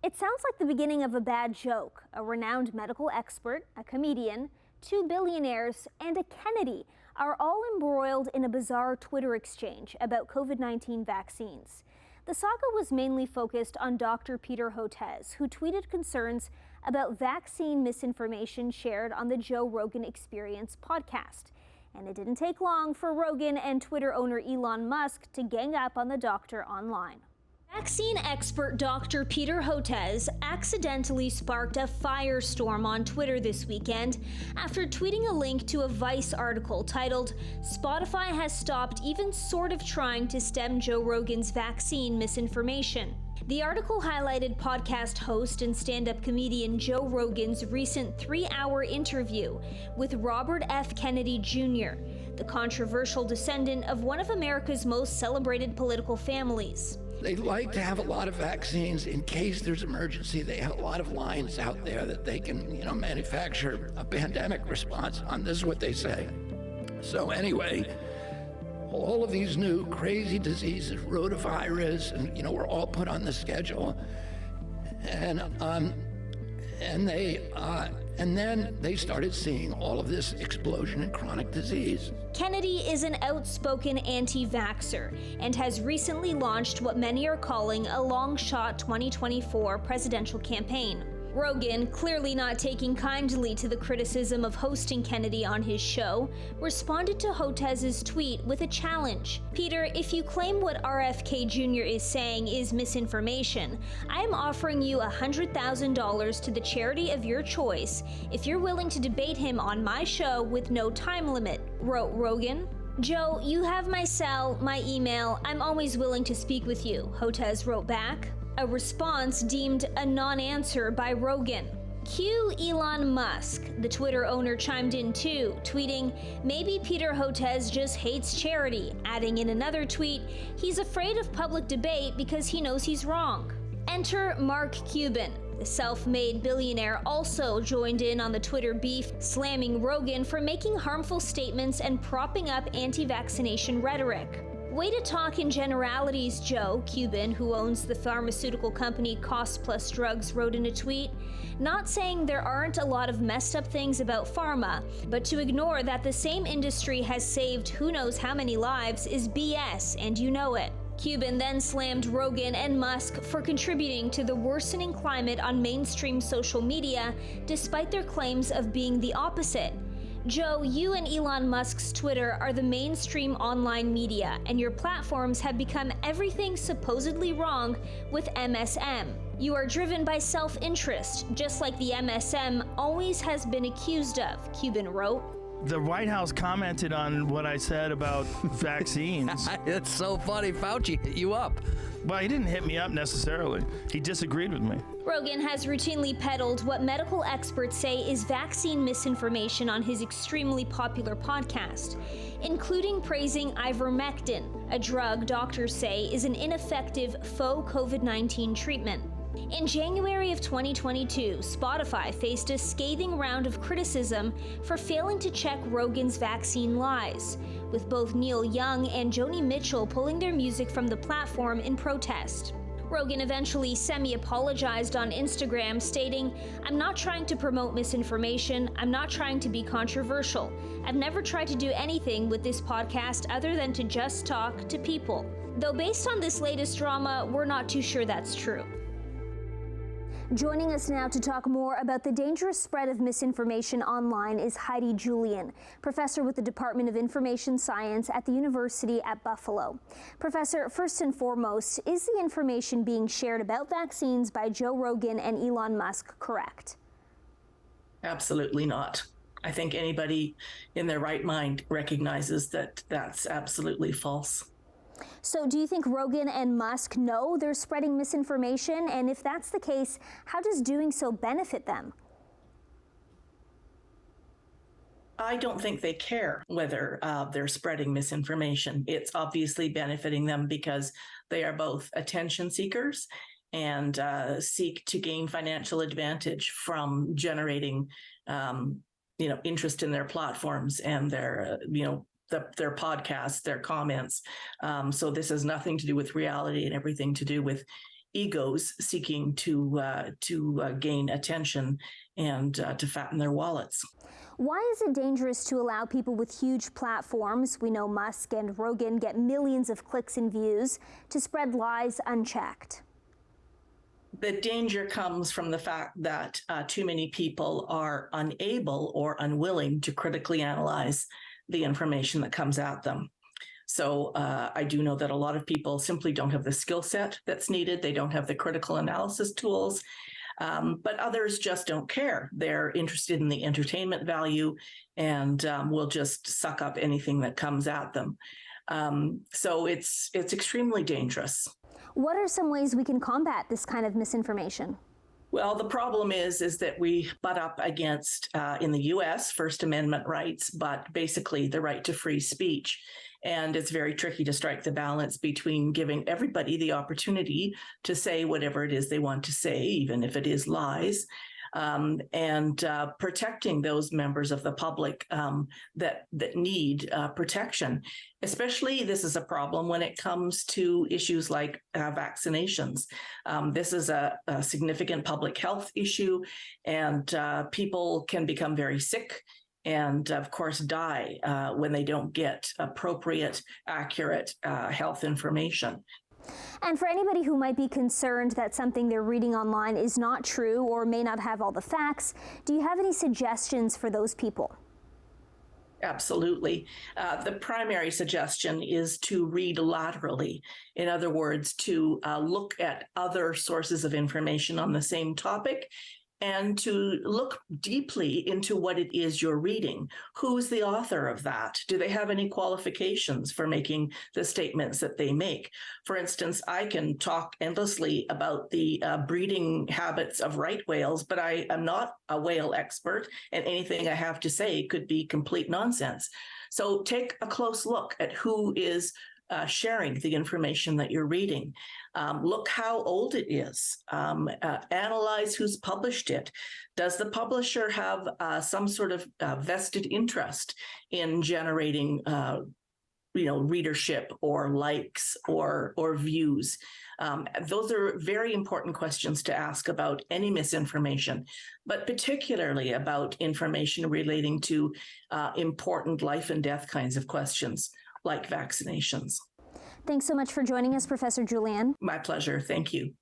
It sounds like the beginning of a bad joke. A renowned medical expert, a comedian, two billionaires, and a Kennedy are all embroiled in a bizarre Twitter exchange about COVID-19 vaccines. The saga was mainly focused on Dr. Peter Hotez, who tweeted concerns about vaccine misinformation shared on the Joe Rogan Experience podcast. And it didn't take long for Rogan and Twitter owner Elon Musk to gang up on the doctor online. Vaccine expert Dr. Peter Hotez accidentally sparked a firestorm on Twitter this weekend after tweeting a link to a Vice article titled, "Spotify has stopped even sort of trying to stem Joe Rogan's vaccine misinformation." The article highlighted podcast host and stand-up comedian Joe Rogan's recent 3-hour interview with Robert F. Kennedy Jr., the controversial descendant of one of America's most celebrated political families. They like to have a lot of vaccines in case there's emergency. They have a lot of lines out there that they can, manufacture a pandemic response on. This is what they say. So anyway, all of these new crazy diseases, rotavirus, and we're all put on the schedule. And then they started seeing all of this explosion in chronic disease. Kennedy is an outspoken anti-vaxxer and has recently launched what many are calling a long-shot 2024 presidential campaign. Rogan, clearly not taking kindly to the criticism of hosting Kennedy on his show, responded to Hotez's tweet with a challenge. "Peter, if you claim what RFK Jr. is saying is misinformation, I am offering you $100,000 to the charity of your choice if you're willing to debate him on my show with no time limit," wrote Rogan. "Joe, you have my cell, my email. I'm always willing to speak with you," Hotez wrote back. A response deemed a non-answer by Rogan. Cue Elon Musk. The Twitter owner chimed in too, tweeting, "Maybe Peter Hotez just hates charity," adding in another tweet, "He's afraid of public debate because he knows he's wrong." Enter Mark Cuban. The self-made billionaire also joined in on the Twitter beef, slamming Rogan for making harmful statements and propping up anti-vaccination rhetoric. "Way to talk in generalities, Joe," Cuban, who owns the pharmaceutical company Cost Plus Drugs, wrote in a tweet. "Not saying there aren't a lot of messed up things about pharma, but to ignore that the same industry has saved who knows how many lives is BS, and you know it." Cuban then slammed Rogan and Musk for contributing to the worsening climate on mainstream social media, despite their claims of being the opposite. "Joe, you and Elon Musk's Twitter are the mainstream online media, and your platforms have become everything supposedly wrong with MSM. You are driven by self-interest, just like the MSM always has been accused of," Cuban wrote. The White House commented on what I said about vaccines. It's so funny. Fauci hit you up. Well, he didn't hit me up necessarily. He disagreed with me. Rogan has routinely peddled what medical experts say is vaccine misinformation on his extremely popular podcast, including praising ivermectin, a drug doctors say is an ineffective faux COVID-19 treatment. In January of 2022, Spotify faced a scathing round of criticism for failing to check Rogan's vaccine lies, with both Neil Young and Joni Mitchell pulling their music from the platform in protest. Rogan eventually semi-apologized on Instagram, stating, "I'm not trying to promote misinformation. I'm not trying to be controversial. I've never tried to do anything with this podcast other than to just talk to people." Though based on this latest drama, we're not too sure that's true. Joining us now to talk more about the dangerous spread of misinformation online is Heidi Julian, professor with the Department of Information Science at the University at Buffalo. Professor, first and foremost, is the information being shared about vaccines by Joe Rogan and Elon Musk correct? Absolutely not. I think anybody in their right mind recognizes that that's absolutely false. So do you think Rogan and Musk know they're spreading misinformation? And if that's the case, how does doing so benefit them? I don't think they care whether they're spreading misinformation. It's obviously benefiting them because they are both attention seekers and seek to gain financial advantage from generating, interest in their platforms and their podcasts, their comments. So this has nothing to do with reality and everything to do with egos seeking to gain attention and to fatten their wallets. Why is it dangerous to allow people with huge platforms, we know Musk and Rogan get millions of clicks and views, to spread lies unchecked? The danger comes from the fact that too many people are unable or unwilling to critically analyze the information that comes at them. So I do know that a lot of people simply don't have the skill set that's needed. They don't have the critical analysis tools, but others just don't care. They're interested in the entertainment value and will just suck up anything that comes at them. So it's extremely dangerous. What are some ways we can combat this kind of misinformation? Well, the problem is that we butt up against, in the U.S., First Amendment rights, but basically the right to free speech. And it's very tricky to strike the balance between giving everybody the opportunity to say whatever it is they want to say, even if it is lies, and protecting those members of the public that need protection. Especially, this is a problem when it comes to issues like vaccinations. This is a significant public health issue, and people can become very sick and, of course, die when they don't get appropriate, accurate health information. And for anybody who might be concerned that something they're reading online is not true or may not have all the facts, do you have any suggestions for those people? Absolutely. The primary suggestion is to read laterally. In other words, to look at other sources of information on the same topic and to look deeply into what it is you're reading. Who's the author of that? Do they have any qualifications for making the statements that they make? For instance, I can talk endlessly about the breeding habits of right whales, but I am not a whale expert, and anything I have to say could be complete nonsense. So take a close look at who is sharing the information that you're reading. Look how old it is. Analyze who's published it. Does the publisher have some sort of vested interest in generating readership or likes or views? Those are very important questions to ask about any misinformation, but particularly about information relating to important life and death kinds of questions, like vaccinations. Thanks so much for joining us, Professor Julianne. My pleasure. Thank you.